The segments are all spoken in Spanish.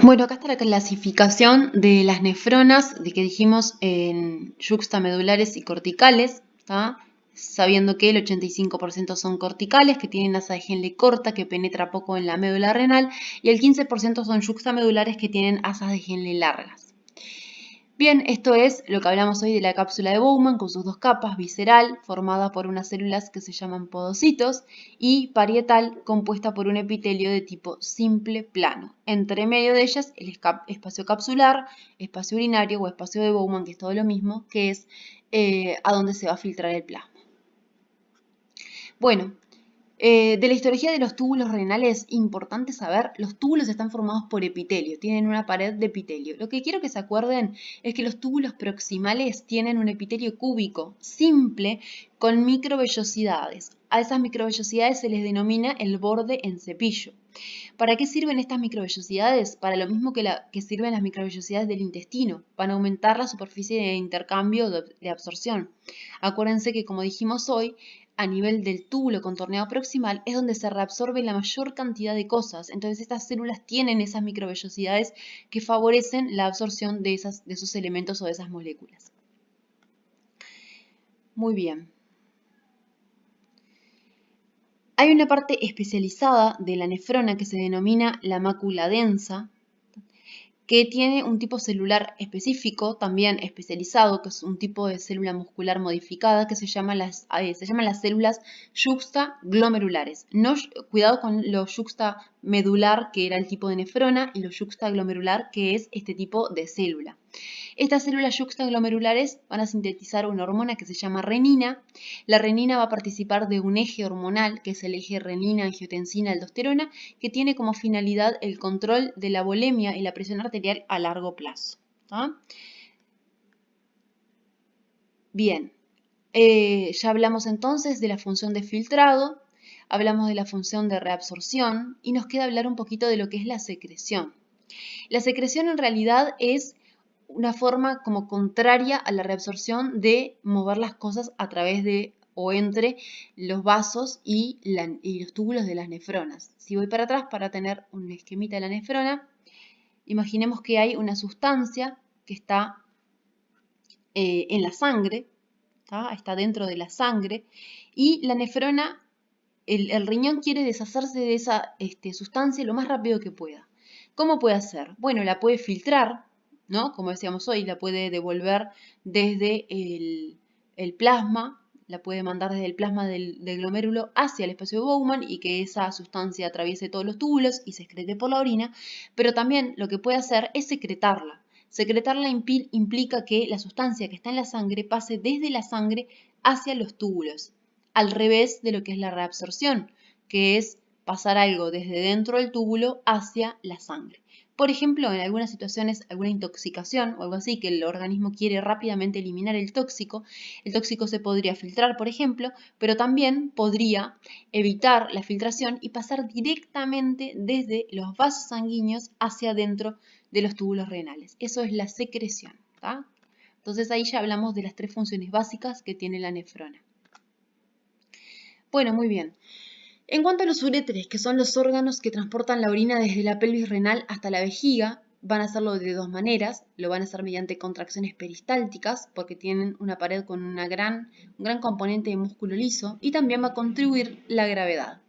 Bueno, acá está la clasificación de las nefronas, de que dijimos en yuxtamedulares y corticales, ¿tá? Sabiendo que el 85% son corticales, que tienen asa de Henle corta, que penetra poco en la médula renal, y el 15% son yuxtamedulares, que tienen asas de Henle largas. Bien, esto es lo que hablamos hoy de la cápsula de Bowman con sus dos capas, visceral, formada por unas células que se llaman podocitos, y parietal, compuesta por un epitelio de tipo simple plano. Entre medio de ellas, el espacio capsular, espacio urinario o espacio de Bowman, que es todo lo mismo, que es a donde se va a filtrar el plasma. Bueno, de la histología de los túbulos renales, importante saber, los túbulos están formados por epitelio, tienen una pared de epitelio. Lo que quiero que se acuerden es que los túbulos proximales tienen un epitelio cúbico, simple, con microvellosidades. A esas microvellosidades se les denomina el borde en cepillo. ¿Para qué sirven estas microvellosidades? Para lo mismo que sirven las microvellosidades del intestino, para aumentar la superficie de intercambio de absorción. Acuérdense que, como dijimos hoy, a nivel del túbulo contorneado proximal es donde se reabsorbe la mayor cantidad de cosas. Entonces estas células tienen esas microvellosidades que favorecen la absorción de esos elementos o de esas moléculas. Muy bien. Hay una parte especializada de la nefrona que se denomina la mácula densa, que tiene un tipo celular específico, también especializado, que es un tipo de célula muscular modificada que se llaman las células yuxtaglomerulares. No, cuidado con lo yuxtamedular, que era el tipo de nefrona, y lo yuxtaglomerular, que es este tipo de célula. Estas células yuxtaglomerulares van a sintetizar una hormona que se llama renina. La renina va a participar de un eje hormonal, que es el eje renina-angiotensina-aldosterona, que tiene como finalidad el control de la volemia y la presión arterial a largo plazo. ¿Tá? Bien, ya hablamos entonces de la función de filtrado, hablamos de la función de reabsorción y nos queda hablar un poquito de lo que es la secreción. La secreción en realidad es una forma como contraria a la reabsorción de mover las cosas a través de o entre los vasos y los túbulos de las nefronas. Si voy para atrás para tener un esquemita de la nefrona, imaginemos que hay una sustancia que está en la sangre, ¿tá? Está dentro de la sangre, y la nefrona, el riñón quiere deshacerse de esa sustancia lo más rápido que pueda. ¿Cómo puede hacer? Bueno, la puede filtrar, ¿no? Como decíamos hoy, la puede devolver desde el plasma, la puede mandar desde el plasma del glomérulo hacia el espacio de Bowman y que esa sustancia atraviese todos los túbulos y se excrete por la orina, pero también lo que puede hacer es secretarla. Secretarla implica que la sustancia que está en la sangre pase desde la sangre hacia los túbulos, al revés de lo que es la reabsorción, que es pasar algo desde dentro del túbulo hacia la sangre. Por ejemplo, en algunas situaciones, alguna intoxicación o algo así, que el organismo quiere rápidamente eliminar el tóxico se podría filtrar, por ejemplo, pero también podría evitar la filtración y pasar directamente desde los vasos sanguíneos hacia adentro de los túbulos renales. Eso es la secreción, ¿tá? Entonces ahí ya hablamos de las tres funciones básicas que tiene la nefrona. Bueno, muy bien. En cuanto a los uréteres, que son los órganos que transportan la orina desde la pelvis renal hasta la vejiga, van a hacerlo de dos maneras. Lo van a hacer mediante contracciones peristálticas, porque tienen una pared con un gran componente de músculo liso, y también va a contribuir la gravedad.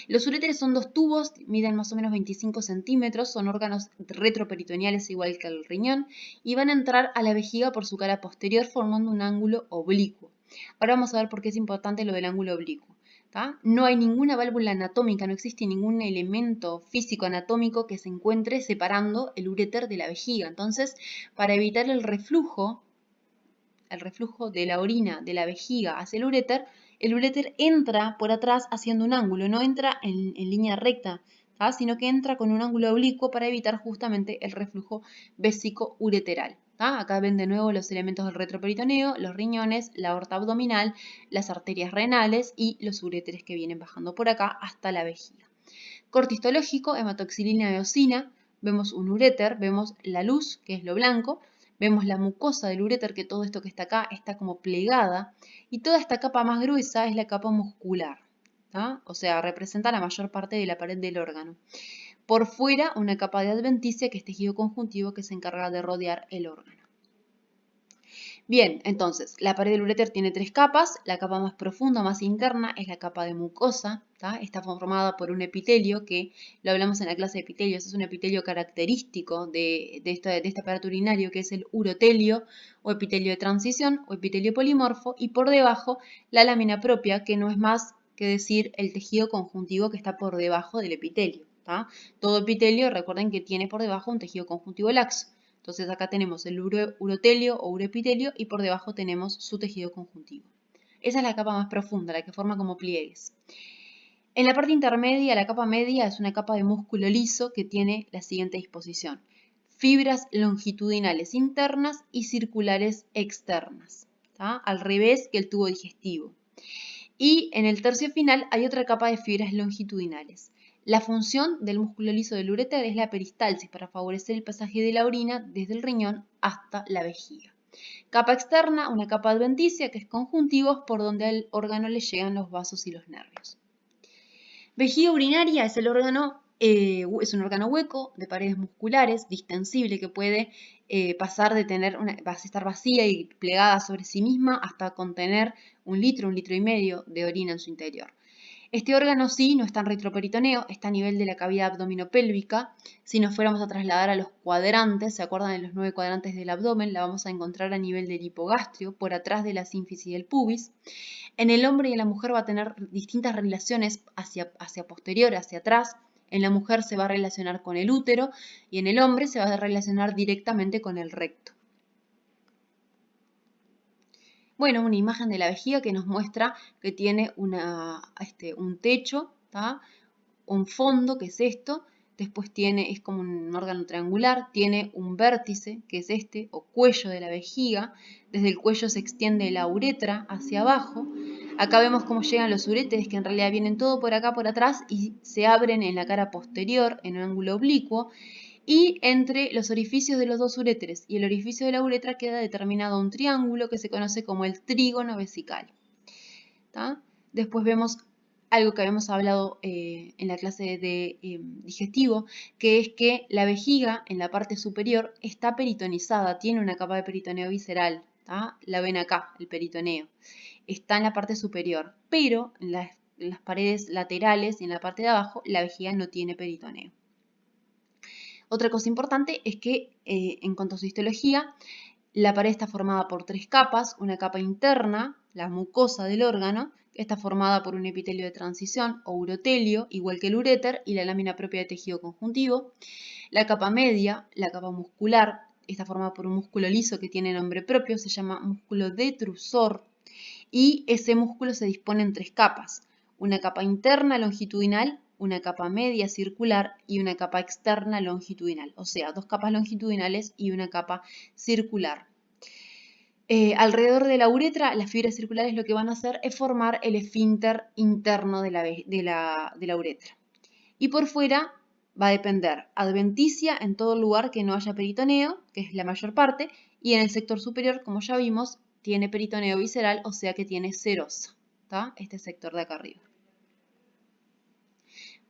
Los uréteres son dos tubos, miden más o menos 25 centímetros, son órganos retroperitoneales igual que el riñón, y van a entrar a la vejiga por su cara posterior formando un ángulo oblicuo. Ahora vamos a ver por qué es importante lo del ángulo oblicuo. ¿Tá? No hay ninguna válvula anatómica, no existe ningún elemento físico anatómico que se encuentre separando el uréter de la vejiga. Entonces, para evitar el reflujo de la orina de la vejiga hacia el uréter entra por atrás haciendo un ángulo, no entra en línea recta, ¿tá? Sino que entra con un ángulo oblicuo para evitar justamente el reflujo vésico-ureteral. ¿Tá? Acá ven de nuevo los elementos del retroperitoneo, los riñones, la aorta abdominal, las arterias renales y los uréteres que vienen bajando por acá hasta la vejiga. Corte histológico, hematoxilina eosina, vemos un uréter, vemos la luz, que es lo blanco, vemos la mucosa del uréter, que todo esto que está acá está como plegada, y toda esta capa más gruesa es la capa muscular, ¿tá? O sea, representa la mayor parte de la pared del órgano. por fuera una capa de adventicia, que es tejido conjuntivo que se encarga de rodear el órgano. Bien, entonces, la pared del uréter tiene 3 capas. La capa más profunda, más interna, es la capa de mucosa. Está formada por un epitelio, que lo hablamos en la clase de epitelios, es un epitelio característico de este aparato urinario, que es el urotelio o epitelio de transición o epitelio polimorfo, y por debajo la lámina propia, que no es más que decir el tejido conjuntivo que está por debajo del epitelio. Todo epitelio, recuerden que tiene por debajo un tejido conjuntivo laxo. Entonces acá tenemos el urotelio o uroepitelio y por debajo tenemos su tejido conjuntivo. Esa es la capa más profunda, la que forma como pliegues. En la parte intermedia, la capa media es una capa de músculo liso que tiene la siguiente disposición: fibras longitudinales internas y circulares externas, al revés que el tubo digestivo. Y en el tercio final hay otra capa de fibras longitudinales. La función del músculo liso del uréter es la peristalsis, para favorecer el pasaje de la orina desde el riñón hasta la vejiga. Capa externa, una capa adventicia, que es conjuntivos, por donde al órgano le llegan los vasos y los nervios. Vejiga urinaria es un órgano hueco de paredes musculares, distensible, que puede pasar de estar vacía y plegada sobre sí misma hasta contener 1 litro, 1,5 litros de orina en su interior. Este órgano sí no está en retroperitoneo, está a nivel de la cavidad abdominopélvica. Si nos fuéramos a trasladar a los cuadrantes, ¿se acuerdan de los 9 cuadrantes del abdomen? La vamos a encontrar a nivel del hipogastrio, por atrás de la sínfisis y el pubis. En el hombre y en la mujer va a tener distintas relaciones hacia posterior, hacia atrás. En la mujer se va a relacionar con el útero y en el hombre se va a relacionar directamente con el recto. Bueno, una imagen de la vejiga que nos muestra que tiene un techo, un fondo, que es esto. Después es como un órgano triangular, tiene un vértice, que es o cuello de la vejiga. Desde el cuello se extiende la uretra hacia abajo. Acá vemos cómo llegan los uréteres, que en realidad vienen todo por acá, por atrás, y se abren en la cara posterior, en un ángulo oblicuo. Y entre los orificios de los dos uréteres y el orificio de la uretra queda determinado un triángulo que se conoce como el trígono vesical. Después vemos algo que habíamos hablado en la clase de digestivo, que es que la vejiga en la parte superior está peritonizada, tiene una capa de peritoneo visceral. La ven acá, el peritoneo. Está en la parte superior, pero en las paredes laterales y en la parte de abajo la vejiga no tiene peritoneo. Otra cosa importante es que en cuanto a su histología, la pared está formada por 3 capas: una capa interna, la mucosa del órgano, que está formada por un epitelio de transición o urotelio, igual que el uréter, y la lámina propia de tejido conjuntivo. La capa media, la capa muscular, está formada por un músculo liso que tiene nombre propio, se llama músculo detrusor, y ese músculo se dispone en 3 capas: una capa interna longitudinal, una capa media circular y una capa externa longitudinal, o sea, 2 capas longitudinales y una capa circular. Alrededor de la uretra, las fibras circulares lo que van a hacer es formar el esfínter interno de la uretra. Y por fuera va a depender adventicia en todo lugar que no haya peritoneo, que es la mayor parte, y en el sector superior, como ya vimos, tiene peritoneo visceral, o sea que tiene serosa, este sector de acá arriba.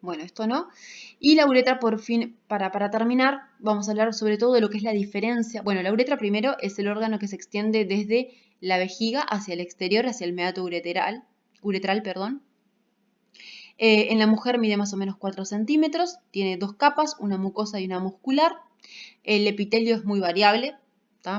Bueno, esto no. Y la uretra, por fin, para terminar, vamos a hablar sobre todo de lo que es la diferencia. Bueno, la uretra primero es el órgano que se extiende desde la vejiga hacia el exterior, hacia el meato uretral. En la mujer mide más o menos 4 centímetros, tiene 2 capas, una mucosa y una muscular. El epitelio es muy variable,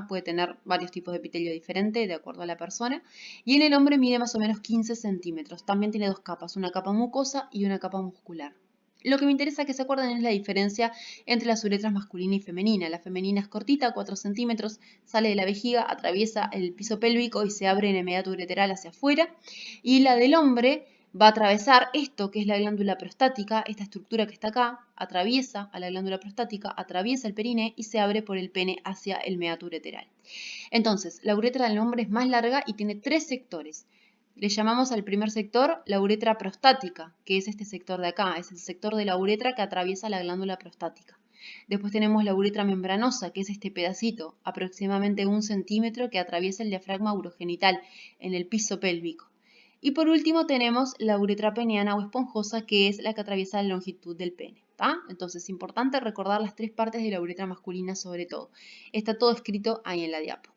puede tener varios tipos de epitelio diferentes de acuerdo a la persona. Y en el hombre mide más o menos 15 centímetros, también tiene 2 capas, una capa mucosa y una capa muscular. Lo que me interesa que se acuerden es la diferencia entre las uretras masculina y femenina. La femenina es cortita, 4 centímetros, sale de la vejiga, atraviesa el piso pélvico y se abre en el meato ureteral hacia afuera. Y la del hombre va a atravesar esto que es la glándula prostática, esta estructura que está acá, atraviesa a la glándula prostática, atraviesa el periné y se abre por el pene hacia el meato ureteral. Entonces, la uretra del hombre es más larga y tiene 3 sectores. Le llamamos al primer sector la uretra prostática, que es este sector de acá, es el sector de la uretra que atraviesa la glándula prostática. Después tenemos la uretra membranosa, que es este pedacito, aproximadamente 1 centímetro, que atraviesa el diafragma urogenital en el piso pélvico. Y por último tenemos la uretra peniana o esponjosa, que es la que atraviesa la longitud del pene. ¿tá? Entonces es importante recordar las tres partes de la uretra masculina sobre todo. Está todo escrito ahí en la diapo.